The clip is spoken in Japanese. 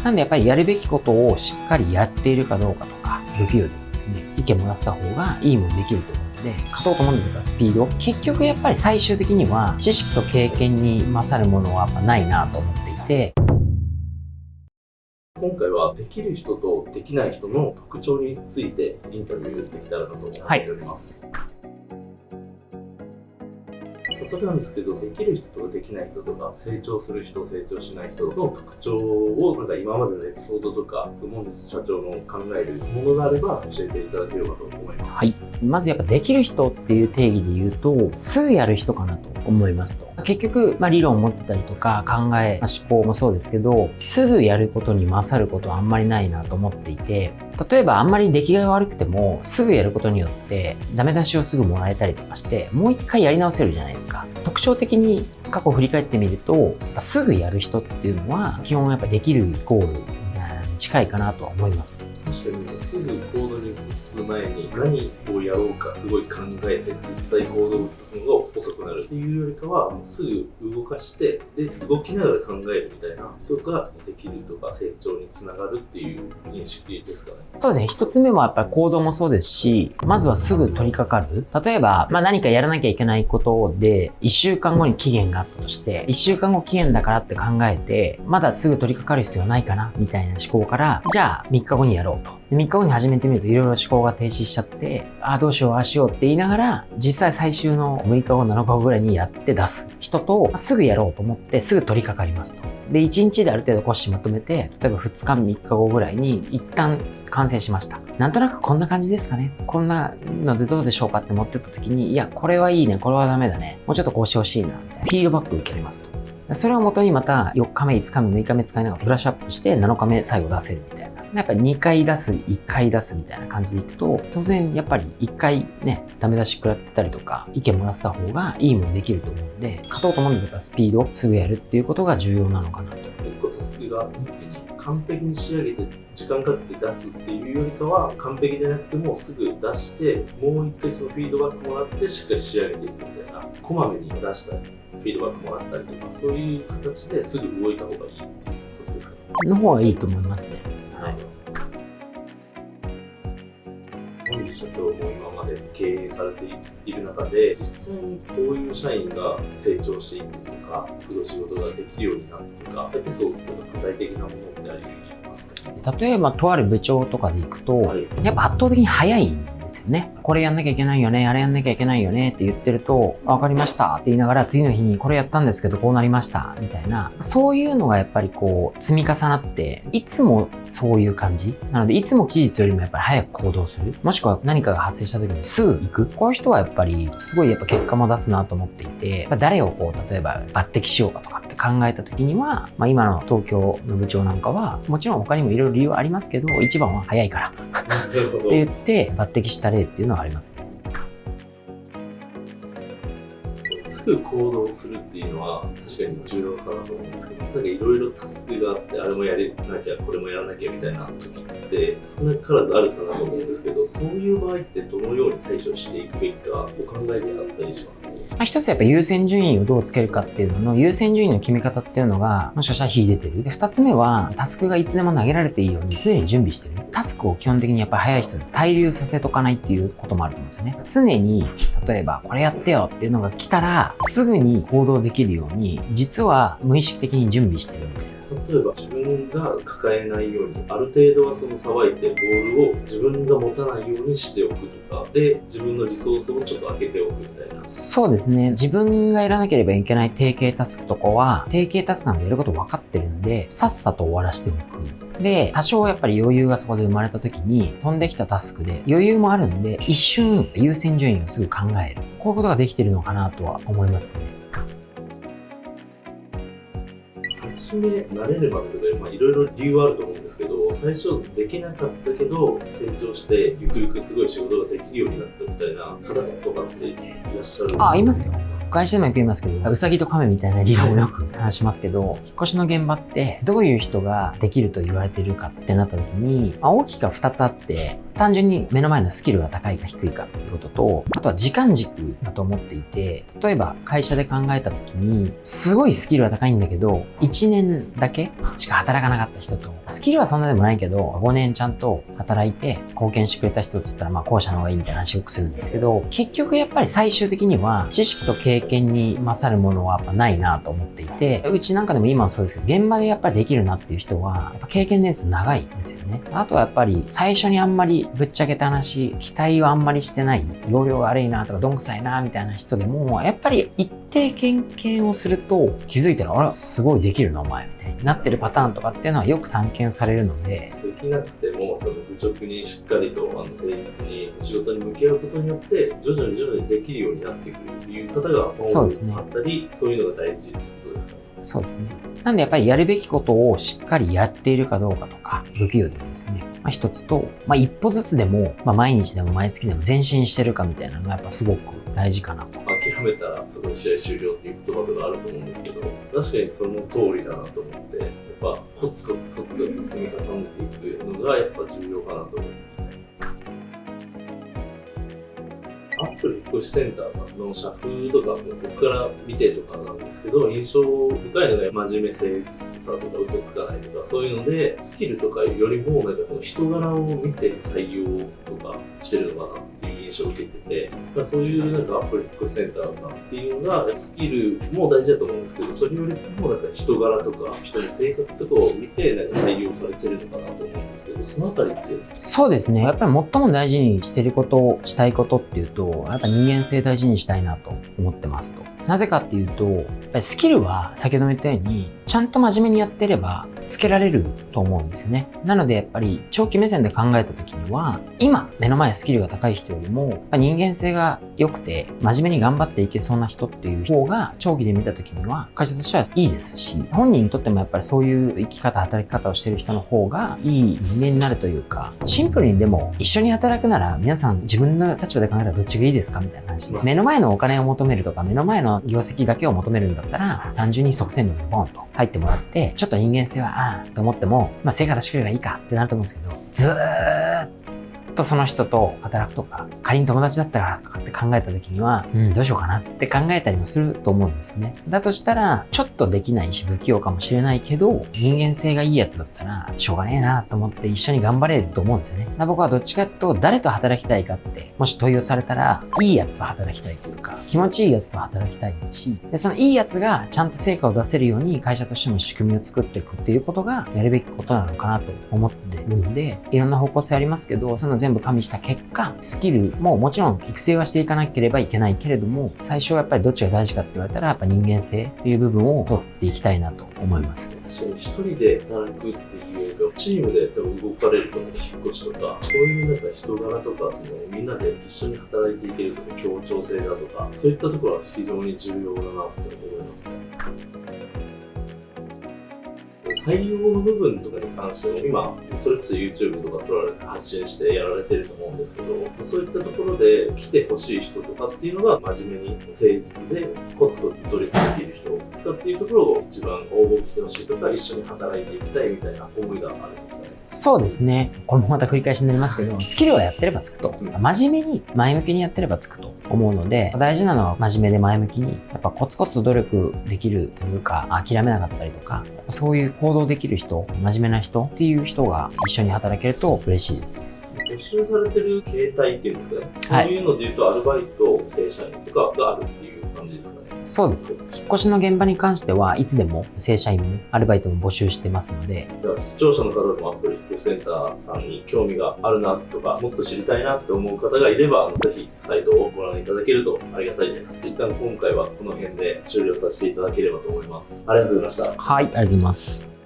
なんでやっぱりやるべきことをしっかりやっているかどうかとか、不器用でですね、意見もらせた方がいいものできると思うので、勝とうと思うんだったらスピード。結局やっぱり最終的には知識と経験に勝るものはやっぱないなと思っていて、今回はできる人とできない人の特徴についてインタビューできたらなと思っております。早速なんですけど、できる人とできない人とか、成長する人、成長しない人の特徴を今までのエピソードとか、門実社長の考えるものがあれば教えていただければと思います。はい。まずやっぱできる人っていう定義で言うと、すぐやる人かなと思いますと。結局、理論を持ってたりとか考え、思考もそうですけど、すぐやることに勝ることはあんまりないなと思っていて、例えばあんまり出来が悪くても、すぐやることによってダメ出しをすぐもらえたりとかして、もう一回やり直せるじゃないですか。特徴的に過去を振り返ってみると、すぐやる人っていうのは、基本やっぱできるイコールみたいなのに近いかなとは思います。確かにすぐ行動に移す前に何をやろうかすごい考えて実際行動に移すのが遅くなるっていうよりかはすぐ動かしてで動きながら考えるみたいな人ができるとか成長につながるっていう認識ですかね。そうですね。一つ目はやっぱり行動もそうですし、まずはすぐ取り掛かる。例えば、何かやらなきゃいけないことで1週間後に期限があったとして1週間後期限だからって考えてまだすぐ取り掛かる必要ないかなみたいな思考からじゃあ3日後にやろうと。3日後に始めてみるといろいろ思考が停止しちゃって、どうしようああしようって言いながら、実際最終の6日後7日後ぐらいにやって出す人と、すぐやろうと思ってすぐ取り掛かりますと。で、1日である程度骨子まとめて、例えば2日3日後ぐらいに一旦完成しました。なんとなくこんな感じですかね。こんなのでどうでしょうかって持ってった時に、いや、これはいいね、これはダメだね。もうちょっとこうしてほしいな、みたいな。フィードバック受けれますと。それをもとにまた4日目、5日目、6日目使いながらブラッシュアップして7日目最後出せるみたいな。やっぱり2回出す、1回出すみたいな感じでいくと、当然やっぱり1回ね、ダメ出し食らったりとか、意見もらってた方がいいものできると思うので、勝とうと思うんだったらスピード、すぐやるっていうことが重要なのかなと。1個タスクがあった時に完璧に仕上げて時間かけて出すっていうよりかは、完璧でなくてもすぐ出して、もう1回そのフィードバックもらってしっかり仕上げていくみたいな、こまめに出したり、フィードバックもらったりとか、そういう形ですぐ動いた方がいいっていうことですかね。の方がいいと思いますね。はい。門実社長も今まで経営されている中で、実際にこういう社員が成長していくとか、すごい仕事ができるようになったとか、エピソードとか具体的なものってありますか？例えば、とある部長とかでいくと、やっぱ圧倒的に早いんですよね。これやんなきゃいけないよね、あれやんなきゃいけないよねって言ってると、わかりましたって言いながら次の日にこれやったんですけどこうなりましたみたいな、そういうのがやっぱりこう積み重なって、いつもそういう感じなので、いつも期日よりもやっぱり早く行動する。もしくは何かが発生した時にすぐ行く。こういう人はやっぱりすごいやっぱ結果も出すなと思っていて、誰をこう例えば抜擢しようかとかって考えた時には、今の東京の部長なんかはもちろん他にもいろいろ理由はありますけど、一番は早いからって言って抜擢した例っていうのはありますね。すぐ行動するっていうのは確かに重要かなと思うんですけど、いろいろタスクがあって、あれもやらなきゃこれもやらなきゃみたいな時って少なからずあるかなと思うんですけど、そういう場合ってどのように対処していくべきかお考えであったりしますかね？一つやっぱ優先順位をどうつけるかっていうのの優先順位の決め方っていうのがもしかしたら秀でてる。で、二つ目はタスクがいつでも投げられていいように常に準備してる。タスクを基本的にやっぱり早い人に滞留させとかないっていうこともあると思うんですよね。常に例えばこれやってよっていうのが来たらすぐに行動できるように実は無意識的に準備してるみたいな。例えば自分が抱えないようにある程度はそのさばいてボールを自分が持たないようにしておくとかで、自分のリソースをちょっと空けておくみたいな。そうですね。自分がやらなければいけない定型タスクとかは定型タスクなんでやること分かってるんでさっさと終わらせておく。で、多少やっぱり余裕がそこで生まれた時に飛んできたタスクで余裕もあるんで一瞬優先順位をすぐ考える。こういうことができてるのかなとは思いますね。初め慣れるまでとかいろいろ理由はあると思うんですけど、最初できなかったけど成長してゆくゆくすごい仕事ができるようになったみたいな方とかっていらっしゃる？いますよ。会社でもよく言いますけど、ウサギとカメみたいな理論をよく話しますけど、引っ越しの現場ってどういう人ができると言われているかってなった時に、大きく2つあって、単純に目の前のスキルが高いか低いかっていうことと、あとは時間軸だと思っていて、例えば会社で考えた時に、すごいスキルは高いんだけど、1年だけしか働かなかった人と、スキルはそんなでもないけど、5年ちゃんと働いて貢献してくれた人って言ったら、後者の方がいいみたいな話をよくするんですけど、結局やっぱり最終的には、知識と経験に勝るものはやっぱないなと思っていて、うちなんかでも今はそうですけど、現場でやっぱりできるなっていう人は、やっぱ経験年数長いんですよね。あとはやっぱり最初にあんまりぶっちゃけた話、期待はあんまりしてない、容量が悪いなとかどんくさいなみたいな人でも、やっぱり一定経験をすると気づいたら、あら、すごいできるなお前みたいになってるパターンとかっていうのはよく散見されるので、できなくてもその愚直にしっかりと誠実に仕事に向き合うことによって徐々にできるようになってくるっていう方が多かったり、そういうのが大事ってことですかね。そうですね。なんでやっぱりやるべきことをしっかりやっているかどうかとか、不器用でもですね、一つと、一歩ずつでも、毎日でも毎月でも前進してるかみたいなのがやっぱすごく大事かなと。諦めたらそこで試合終了っていう言葉とかあると思うんですけど、確かにその通りだなと思って、やっぱコツコツ積み重ねていくのがやっぱ重要かなと思いますね。アップル引越しセンターさんの社風とかも僕から見てとかなんですけど、印象深いのが真面目誠実さとか嘘つかないとか、そういうのでスキルとかよりもなんかその人柄を見て採用とかしてるのかなっていう印象を受けてて、そういうなんかアップル引越しセンターさんっていうのがスキルも大事だと思うんですけど、それよりもなんか人柄とか人の性格とかを見てなんか採用されてるのかなと思うんですけど、そのあたりって。そうですね。やっぱり最も大事にしてること、したいことっていうと、やっぱ人間性大事にしたいなと思ってますと。なぜかっていうと、やっぱりスキルは先ほども言ったように、ちゃんと真面目にやってればつけられると思うんですよね。なのでやっぱり長期目線で考えた時には、今目の前スキルが高い人よりも、やっぱ人間性が良くて真面目に頑張っていけそうな人っていう方が長期で見た時には会社としてはいいですし、本人にとってもやっぱりそういう生き方、働き方をしてる人の方がいい人間になるというか、シンプルにでも一緒に働くなら皆さん自分の立場で考えたらどっちがいいですかみたいな話で、目の前のお金を求めるとか目の前の業績だけを求めるんだったら、単純に即戦力にボンと入ってもらって、ちょっと人間性はと思っても、成果出してくれがいいかってなると思うんですけど、ずーっとその人と働くとか、仮に友達だったらとかって考えた時には、どうしようかなって考えたりもすると思うんですね。だとしたら、ちょっとできないし不器用かもしれないけど、人間性がいいやつだったら、しょうがねえなと思って一緒に頑張れると思うんですよね。僕はどっちかっていうと、誰と働きたいかって、もし問いをされたら、いいやつと働きたいというか、気持ちいいやつと働きたいし、で、そのいいやつがちゃんと成果を出せるように会社としても仕組みを作っていくっていうことがやるべきことなのかなと思ってるので、いろんな方向性ありますけど、その全部加味した結果、スキルももちろん育成はしていかなければいけないけれども、最初はやっぱりどっちが大事かって言われたら、やっぱ人間性っていう部分を取っていきたいなと思います。確かに一人で働くっていうよりは、チームで多分動かれると思う、引っ越しとか、そういうなんか人柄とか、みんなで一緒に働いていけるとか、協調性だとか、そういったところは非常に重要だなって思いますね。採用の部分とかに関しても今それこそ YouTube とか撮られて発信してやられてると思うんですけど、そういったところで来てほしい人とかっていうのが真面目に誠実でコツコツ努力できる人とかっていうところを一番応募来てほしいとか、一緒に働いていきたいみたいな思いがあるんですかね。そうですね。これもまた繰り返しになりますけど、スキルはやってればつくと。真面目に前向きにやってればつくと思うので、大事なのは真面目で前向きに、やっぱコツコツと努力できるというか、諦めなかったりとか、そういう行動できる人、真面目な人っていう人が一緒に働けると嬉しいです。募集されてる形態っていうんですかね。そういうので言うとアルバイト、正社員とかがあるっていう感じですかね。そうです。引っ越しの現場に関してはいつでも正社員もアルバイトも募集してますので、視聴者の方でもアップル引っ越しセンターさんに興味があるなとか、もっと知りたいなって思う方がいれば、ぜひサイトをご覧いただけるとありがたいです。一旦今回はこの辺で終了させていただければと思います。ありがとうございました。はい、ありがとうございます。